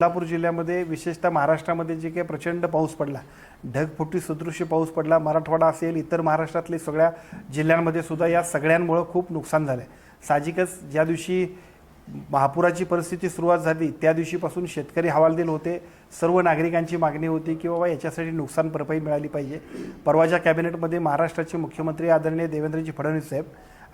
कोल्हापूर जिल्ह्यामध्ये विशेषतः महाराष्ट्रामध्ये जे काही प्रचंड पाऊस पडला, ढगफुटी सदृश्य पाऊस पडला, मराठवाडा असेल, इतर महाराष्ट्रातले सगळ्या जिल्ह्यांमध्ये सुद्धा या सगळ्यांमुळे खूप नुकसान झालं आहे। साहजिकच ज्या दिवशी महापुराची परिस्थिती सुरुवात झाली त्या दिवशीपासून शेतकरी हवालदिल होते। सर्व नागरिकांची मागणी होती की बाबा याच्यासाठी नुकसान भरपाई मिळाली पाहिजे। परवाच्या कॅबिनेटमध्ये महाराष्ट्राचे मुख्यमंत्री आदरणीय देवेंद्रजी फडणवीस साहेब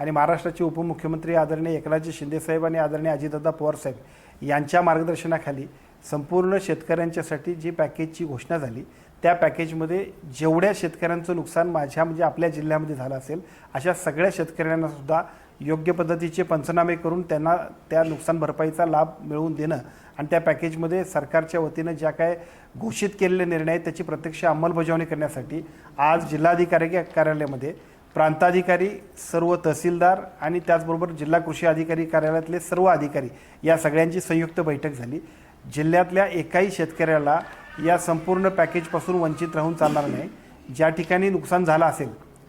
आणि महाराष्ट्राचे उपमुख्यमंत्री आदरणीय एकनाथजी शिंदे साहेब आणि आदरणीय अजितदादा पवार साहेब यांच्या मार्गदर्शनाखाली संपूर्ण शेतकऱ्यांच्यासाठी जी पॅकेजची घोषणा झाली त्या पॅकेजमध्ये जेवढ्या शेतकऱ्यांचं नुकसान म्हणजे आपल्या जिल्ह्यामध्ये झालं असेल अशा सगळ्या शेतकऱ्यांना सुद्धा योग्य पद्धतीचे पंचनामे करून त्यांना त्या नुकसान भरपाईचा लाभ मिळवून देणं आणि त्या पॅकेजमध्ये सरकारच्या वतीनं ज्या काय घोषित केलेले निर्णय आहेत त्याची प्रत्यक्ष अंमलबजावणी करण्यासाठी आज जिल्हाधिकारी कार्यालयामध्ये प्रांताधिकारी, सर्व तहसीलदार आणि त्याचबरोबर जिल्हा कृषी अधिकारी कार्यालयातले सर्व अधिकारी या सगळ्यांची संयुक्त बैठक झाली। जिल्ह्यातल्या एकाही शेतकऱ्याला या संपूर्ण पॅकेजपासून वंचित राहून चालणार नाही। ज्या ठिकाणी नुकसान झालं असेल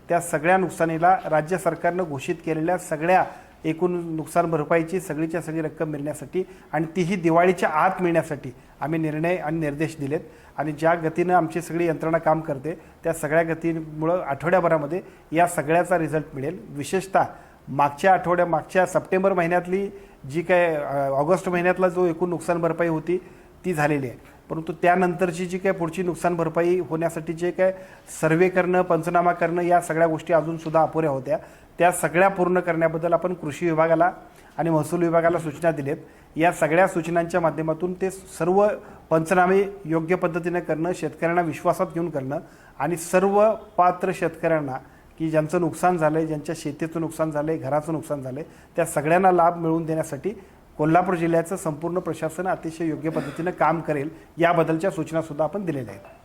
त्या सगळ्या नुकसानीला राज्य सरकारनं घोषित केलेल्या सगळ्या एकूण नुकसान भरपाईची सगळीच्या सगळी रक्कम मिळण्यासाठी आणि तीही दिवाळीच्या आत मिळण्यासाठी आम्ही निर्णय आणि निर्देश दिलेत आणि ज्या गतीनं आमची सगळी यंत्रणा काम करते त्या सगळ्या गतीमुळं आठवड्याभरामध्ये या सगळ्याचा रिझल्ट मिळेल। विशेषतः मागच्या सप्टेंबर महिन्यातली जी काय ऑगस्ट महिन्यातला जो एकूण नुकसान भरपाई होती ती झालेली आहे, परंतु त्यानंतरची जी काय पुढची नुकसान भरपाई होण्यासाठी जे काय सर्वे करणं, पंचनामा करणं या सगळ्या गोष्टी अजूनसुद्धा अपुऱ्या होत्या, त्या सगळ्या पूर्ण करण्याबद्दल आपण कृषी विभागाला आणि महसूल विभागाला सूचना दिलेत। या सगळ्या सूचनांच्या माध्यमातून ते सर्व पंचनामे योग्य पद्धतीने करणं, शेतकऱ्यांना विश्वासात घेऊन करणं आणि सर्व पात्र शेतकऱ्यांना की ज्यांचं नुकसान झालं आहे, ज्यांच्या शेतीचं नुकसान झालं आहे, घराचं नुकसान झालं आहे, त्या सगळ्यांना लाभ मिळवून देण्यासाठी कोल्हापूर जिल्ह्याचं संपूर्ण प्रशासन अतिशय योग्य पद्धतीने काम करेल याबद्दलच्या सूचनासुद्धा आपण दिलेल्या आहेत।